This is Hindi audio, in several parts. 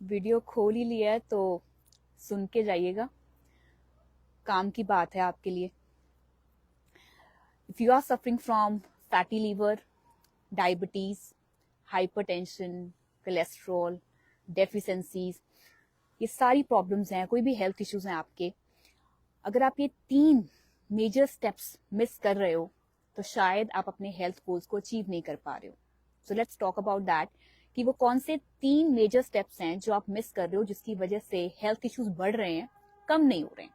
वीडियो खोल ही लिया है तो सुन के जाइएगा, काम की बात है आपके लिए। If you are suffering from fatty liver, diabetes, hypertension, cholesterol, deficiencies, ये सारी प्रॉब्लम्स हैं, कोई भी हेल्थ इश्यूज हैं आपके, अगर आप ये 3 मेजर स्टेप्स मिस कर रहे हो तो शायद आप अपने हेल्थ गोल्स को अचीव नहीं कर पा रहे हो। So let's talk about that कि वो कौन से 3 मेजर स्टेप्स हैं जो आप मिस कर रहे हो, जिसकी वजह से हेल्थ इश्यूज बढ़ रहे हैं, कम नहीं हो रहे हैं।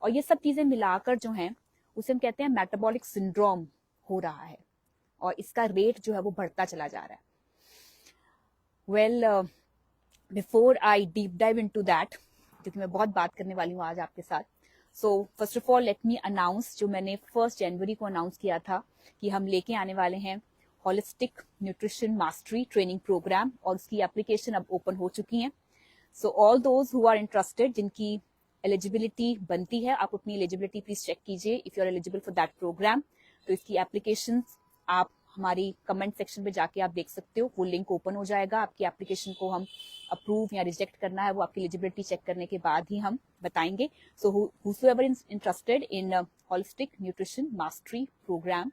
और ये सब चीजें मिलाकर जो हैं उसे हम कहते हैं मेटाबॉलिक सिंड्रोम हो रहा है, और इसका रेट जो है वो बढ़ता चला जा रहा है। Well, before I deep dive into that, क्योंकि मैं बहुत बात करने वाली हूँ आज आपके साथ, so first of all let me announce, जो मैंने 1 जनवरी को अनाउंस किया था कि हम लेके आने वाले हैं holistic nutrition mastery training programme, और उसकी एप्लीकेशन अब ओपन हो चुकी है। So all those who are interested, जिनकी एलिजिबिलिटी बनती है, आप अपनी एलिजिबिलिटी प्लीज चेक कीजिए if you are eligible for that programme. तो इसकी एप्लीकेशन आप हमारी कमेंट सेक्शन पे जाके आप देख सकते हो, वो लिंक ओपन हो जाएगा। आपकी एप्लीकेशन को हम अप्रूव या रिजेक्ट करना है वो आपकी एलिजिबिलिटी चेक करने के बाद ही हम बताएंगे। So whosoever is interested in holistic nutrition mastery programme,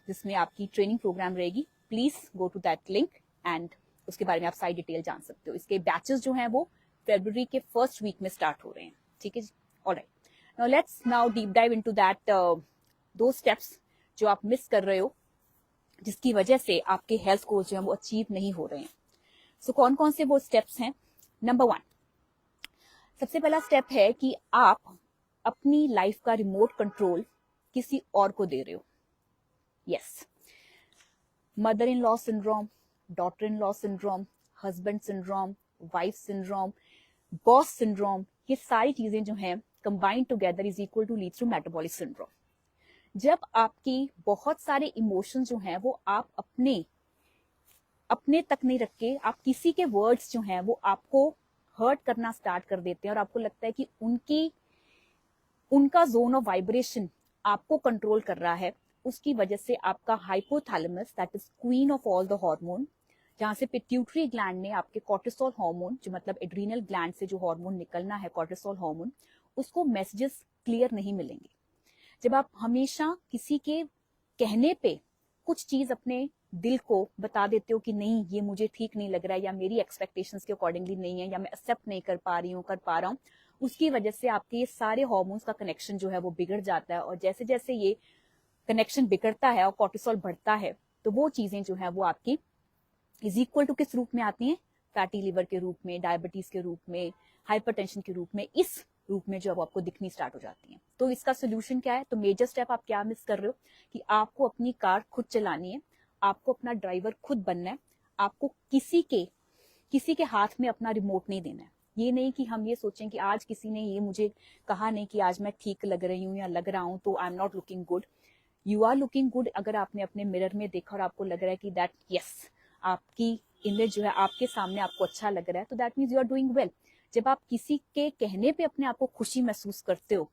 जिसमें आपकी ट्रेनिंग प्रोग्राम रहेगी, please go to that link and उसके बारे में आप सारी डिटेल जान सकते हो। इसके बैचेस जो हैं वो फरवरी के फर्स्ट वीक में स्टार्ट हो रहे हैं, ठीक है जी। Alright, now let's now deep dive into that दो स्टेप्स जो आप मिस कर रहे हो, जिसकी वजह से आपके हेल्थ गोल्स जो है वो अचीव नहीं हो रहे हैं। सो कौन कौन से वो स्टेप्स हैं? नंबर 1, सबसे पहला स्टेप है कि आप अपनी लाइफ का रिमोट कंट्रोल किसी और को दे रहे हो। Yes, mother in law syndrome, daughter in law syndrome, husband syndrome, wife syndrome, boss syndrome, ये सारी चीजें जो हैं combined together is equal to leads to metabolic syndrome. जब आपकी बहुत सारे इमोशंस जो हैं वो आप अपने तक नहीं रख के, आप किसी के वर्ड्स जो हैं वो आपको हर्ट करना स्टार्ट कर देते हैं, और आपको लगता है कि उनका जोन ऑफ वाइब्रेशन आपको कंट्रोल कर रहा है, उसकी वजह से आपका hypothalamus, that is queen of all the hormone, जहां से पिट्यूटरी ग्लैंड ने आपके कॉर्टिसोल हार्मोन, जो मतलब एड्रीनल ग्लैंड से जो हार्मोन निकलना है कॉर्टिसोल हार्मोन, उसको मैसेजेस क्लियर नहीं मिलेंगे। जब आप हमेशा किसी के कहने पे कुछ चीज अपने दिल को बता देते हो कि नहीं ये मुझे ठीक नहीं लग रहा है, या मेरी एक्सपेक्टेशंस के अकॉर्डिंगली नहीं है, या मैं एक्सेप्ट नहीं कर पा रही हूँ, कर पा रहा हूँ, उसकी वजह से आपके ये सारे हार्मोन्स का कनेक्शन जो है वो बिगड़ जाता है। और जैसे जैसे ये कनेक्शन बिगड़ता है और कॉर्टिसोल बढ़ता है, तो वो चीजें जो है वो आपकी इज इक्वल टू किस रूप में आती हैं? फैटी लिवर के रूप में, डायबिटीज के रूप में, हाइपरटेंशन के रूप में, इस रूप में जो अब आपको दिखनी स्टार्ट हो जाती है। तो इसका सोल्यूशन क्या है? तो मेजर स्टेप आप क्या मिस कर रहे हो कि आपको अपनी कार खुद चलानी है, आपको अपना ड्राइवर खुद बनना है, आपको किसी के हाथ में अपना रिमोट नहीं देना है। ये नहीं कि हम ये सोचें कि आज किसी ने ये मुझे कहा नहीं कि आज मैं ठीक लग रही हूँ या लग रहा हूँ तो I am not looking good. You are looking good. अगर आपने अपने मिरर में देखा और आपको लग रहा है कि दैट यस, आपकी इमेज जो है आपके सामने आपको अच्छा लग रहा है, तो that means you are doing well. जब आप किसी के कहने पे अपने आप को खुशी महसूस करते हो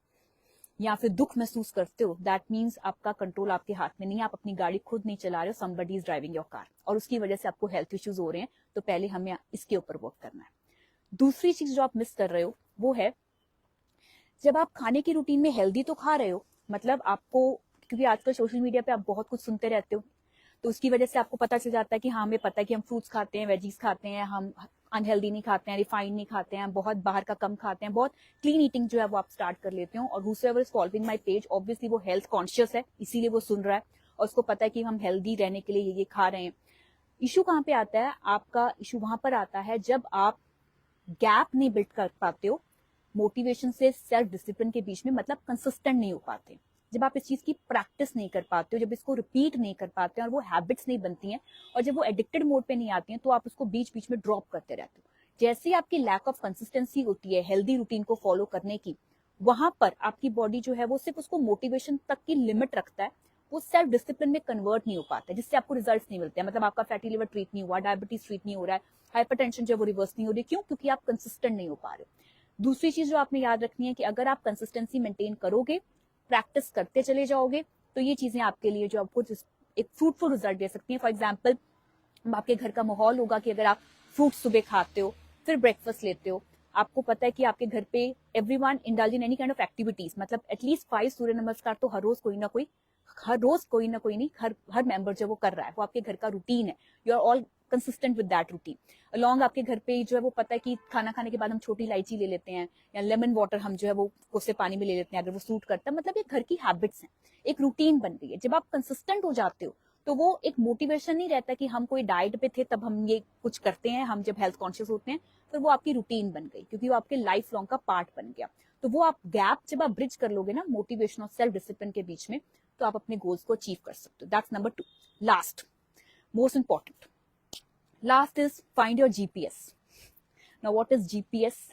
या फिर दुख महसूस करते हो, दैट मीन्स आपका कंट्रोल आपके हाथ में नहीं है, आप अपनी गाड़ी खुद नहीं चला रहे हो, somebody is driving your car, और उसकी वजह से आपको हेल्थ इश्यूज हो रहे हैं। तो पहले हमें इसके ऊपर वर्क करना है। दूसरी चीज जो आप मिस कर रहे हो वो है, जब आप खाने की रूटीन में हेल्दी तो खा रहे हो, मतलब आपको, क्योंकि आजकल सोशल मीडिया पे आप बहुत कुछ सुनते रहते हो, तो उसकी वजह से आपको पता चल जाता है कि हाँ, हमें पता है कि हम फ्रूट्स खाते हैं, वेजीज खाते हैं, हम अनहेल्दी नहीं खाते हैं, रिफाइंड नहीं खाते हैं, बहुत बाहर का कम खाते हैं, बहुत क्लीन ईटिंग जो है वो आप स्टार्ट कर लेते हो। और whosoever is following my page, obviously वो हेल्थ कॉन्शियस है, इसीलिए वो सुन रहा है और उसको पता है कि हम हेल्दी रहने के लिए ये खा रहे हैं। इशू कहाँ पे आता है? आपका इशू वहां पर आता है जब आप गैप नहीं बिल्ड कर पाते हो मोटिवेशन से सेल्फ डिसिप्लिन के बीच में, मतलब कंसिस्टेंट नहीं हो पाते। जब आप इस चीज की प्रैक्टिस नहीं कर पाते हो, जब इसको रिपीट नहीं कर पाते और वो हैबिट्स नहीं बनती हैं, और जब वो एडिक्टेड मोड पे नहीं आती हैं, तो आप उसको बीच बीच में ड्रॉप करते रहते हो। जैसे आपकी लैक ऑफ कंसिस्टेंसी होती है हेल्दी रूटीन को फॉलो करने की, वहां पर आपकी बॉडी जो है वो सिर्फ उसको मोटिवेशन तक की लिमिट रखता है, वो सेल्फ डिसिप्लिन में कन्वर्ट नहीं हो पाता है, जिससे आपको रिजल्ट्स नहीं मिलते हैं। मतलब आपका फैटी लिवर ट्रीट नहीं हुआ, डायबिटीज ट्रीट नहीं हो रहा है, हाइपरटेंशन जो है वो रिवर्स नहीं हो रही। क्यों? क्योंकि आप कंसिस्टेंट नहीं हो पा रहे हो। दूसरी चीज जो आपने याद रखनी है कि अगर आप कंसिस्टेंसी मेंटेन करोगे, प्रैक्टिस करते चले जाओगे, तो ये चीजें आपके लिए जो आपको एक फ्रूटफुल रिजल्ट दे सकती हैं। फॉर एग्जाम्पल, आपके घर का माहौल होगा कि अगर आप फ्रूट सुबह खाते हो, फिर ब्रेकफास्ट लेते हो, आपको पता है कि आपके घर पे everyone indulge in any kind of activities, मतलब एटलीस्ट 5 सूर्य नमस्कार तो हर रोज कोई ना कोई नहीं, हर मेंबर जो वो कर रहा है, वो आपके घर का रूटीन है, you are all consistent with that routine. Along आपके घर पे जो है वो पता है कि खाना खाने के बाद हम छोटी इलायची ले लेते हैं, या लेमन वाटर हम जो है वो कोसे पानी में ले लेते हैं अगर वो सूट करता है, मतलब ये घर की हैबिट्स हैं, एक रूटीन बन गई है। जब आप कंसिस्टेंट हो जाते हो तो वो एक मोटिवेशन नहीं रहता कि हम कोई डाइट पे थे तब हम ये कुछ करते हैं, हम जब हेल्थ कॉन्शियस होते हैं फिर वो आपकी रूटीन बन गई, क्योंकि वो आपके लाइफ लॉन्ग का पार्ट बन गया। तो वो आप गैप जब आप ब्रिज कर लोगे ना मोटिवेशन और सेल्फ डिसिप्लिन के बीच में, तो आप अपने गोल्स को अचीव कर सकते हो। That's number 2। Last, most important, last is find your GPS. Now what is GPS?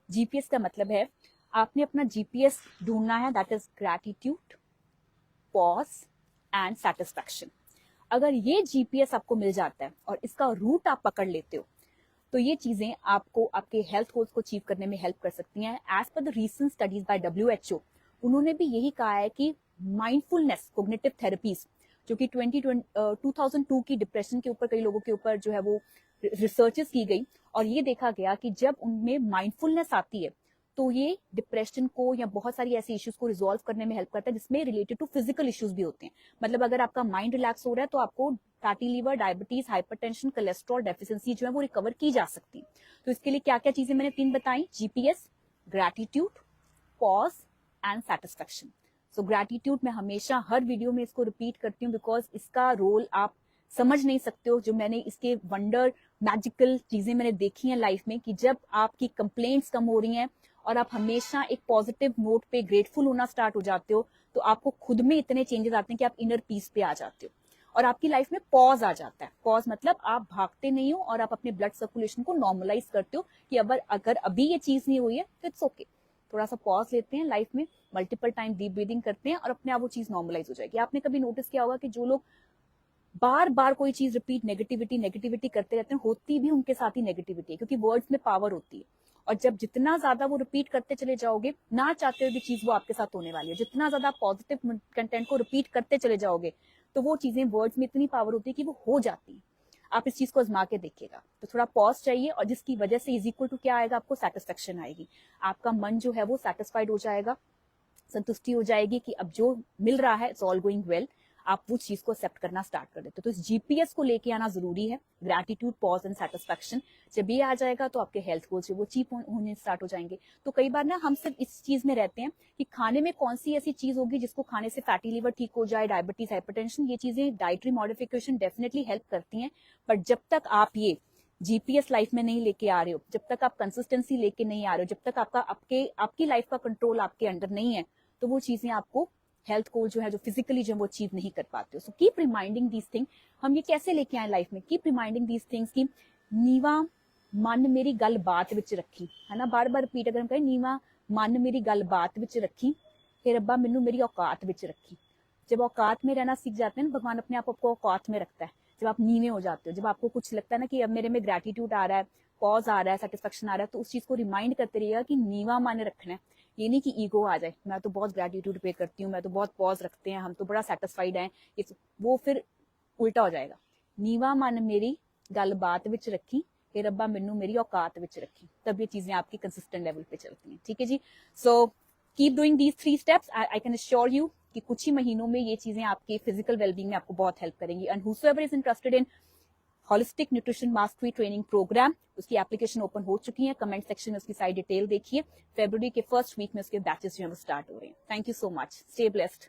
GPS का मतलब है आपने अपना जीपीएस ढूंढना है, that is gratitude, pause and satisfaction. अगर ये जीपीएस आपको मिल जाता है और इसका रूट आप पकड़ लेते हो, तो ये चीजें आपको आपके हेल्थ गोल्स को अचीव करने में हेल्प कर सकती हैं। As per the recent studies by WHO, उन्होंने भी यही कहा है कि माइंडफुलनेस कोग्निटिव थेरेपीज, जो कि 2002 की डिप्रेशन के ऊपर कई लोगों के ऊपर जो है वो रिसर्चेस की गई, और ये देखा गया कि जब उनमें माइंडफुलनेस आती है तो ये डिप्रेशन को या बहुत सारी ऐसी इश्यूज को रिजॉल्व करने में हेल्प करता है, जिसमें रिलेटेड टू फिजिकल इश्यूज भी होते हैं। मतलब अगर आपका माइंड रिलैक्स हो रहा है तो आपको fatty liver, diabetes, hypertension, cholesterol deficiency जो है वो रिकवर की जा सकती है। तो इसके लिए क्या क्या चीजें मैंने 3 बताई, GPS, gratitude, pause and satisfaction. So gratitude मैं हमेशा हर वीडियो में इसको रिपीट करती हूँ, बिकॉज इसका रोल आप समझ नहीं सकते हो। जो मैंने इसके वंडर मैजिकल चीजें मैंने देखी हैं लाइफ में, कि जब आपकी कंप्लेंट्स कम हो रही हैं और आप हमेशा एक पॉजिटिव नोट पे ग्रेटफुल होना स्टार्ट हो जाते हो, तो आपको खुद में इतने चेंजेस आते हैं कि आप इनर पीस पे आ जाते हो और आपकी लाइफ में पॉज आ जाता है। पॉज मतलब आप भागते नहीं हो और आप अपने ब्लड सर्कुलेशन को नॉर्मलाइज करते हो कि अगर अभी ये चीज नहीं हुई है तो इट्स ओके, थोड़ा सा पॉज लेते हैं लाइफ में, मल्टीपल टाइम डीप ब्रीदिंग करते हैं और अपने आप वो चीज नॉर्मलाइज हो जाएगी। आपने कभी नोटिस किया होगा कि जो लोग बार बार कोई चीज रिपीट नेगेटिविटी करते रहते हैं, होती भी उनके साथ ही नेगेटिविटी है, क्योंकि वर्ड्स में पावर होती है। और जब जितना ज्यादा वो रिपीट करते चले जाओगे, ना चाहते हुए भी चीज वो आपके साथ होने वाली है। जितना ज्यादा पॉजिटिव कंटेंट को रिपीट करते चले जाओगे, तो वो चीजें वर्ड्स में इतनी पावर होती है कि वो हो जाती है। आप इस चीज को आजमा के देखिएगा। तो थोड़ा पॉज चाहिए, और जिसकी वजह से इज इक्वल टू क्या आएगा, आपको सेटिस्फेक्शन आएगी। आपका मन जो है वो सेटिस्फाइड हो जाएगा, संतुष्टि हो जाएगी कि अब जो मिल रहा है इट्स ऑल गोइंग वेल। आप वो चीज को एक्सेप्ट करना स्टार्ट कर देते हो। तो इस जीपीएस को लेके आना जरूरी है, ग्रैटिट्यूड, पॉज एंड सेटिस्फैक्शन। जब ये आ जाएगा तो आपके हेल्थ गोल्स वो चीप होने स्टार्ट हो जाएंगे। तो कई बार ना हम सिर्फ इस चीज में रहते हैं कि खाने में कौन सी ऐसी चीज होगी जिसको खाने से फैटी लिवर ठीक हो जाए, डायबिटीज, हाइपरटेंशन, ये चीजें डाइटरी मॉडिफिकेशन डेफिनेटली हेल्प करती हैं। बट जब तक आप ये जीपीएस लाइफ में नहीं लेके आ रहे हो, जब तक आप कंसिस्टेंसी लेके नहीं आ रहे हो, जब तक आपकी लाइफ का कंट्रोल आपके अंडर नहीं है, तो वो चीजें आपको हेल्थ गोल जो है, जो फिजिकली जो वो अचीव नहीं कर पाते हो। So keep reminding these thing. हम ये कैसे लेके आए लाइफ में? कीप रिमाइंडिंग दीज थिंग्स की नीवा मन मेरी गल बात विच रखी, है ना, बार बार रिपीट अगर हम कहें, नीवा मन मेरी गल बात विच रखी, हे रब्बा मैनू मेरी औकात विच रखी। जब औकात में रहना सीख जाते हैं ना, भगवान अपने आप को औकात में रखता है। जब आप नीवे हो जाते हो, जब आपको कुछ लगता है ना कि अब मेरे में ग्रैटिट्यूड आ रहा है, पॉज आ रहा है, सेटिस्फेक्शन आ रहा है, तो उस चीज को रिमाइंड करते रहिएगा कि नीवा मन रखना है। ये नहीं कि ईगो आ जाए, मैं तो बहुत ग्रैटिट्यूड पे करती हूँ, मैं तो बहुत पॉज रखते हैं, हम तो बड़ा सेटिस्फाइड हैं, वो फिर उल्टा हो जाएगा। नीवा मन मेरी गल बात विच रखी, हे रब्बा मैनू मेरी औकात विच रखी। तब ये चीजें आपकी कंसिस्टेंट लेवल पे चलती हैं। ठीक है जी। So keep doing these 3 steps. I can assure you कि कुछ ही महीनों में ये चीजें आपके फिजिकल वेलबींग में आपको बहुत हेल्प करेंगी। And whosoever is interested in holistic nutrition mastery training programme, उसकी एप्लीकेशन ओपन हो चुकी है। कमेंट सेक्शन में उसकी सारी डिटेल देखिए। फरवरी के फर्स्ट वीक में उसके बैचेस जो है वो स्टार्ट हो रहे हैं। Thank you so much. Stay blessed.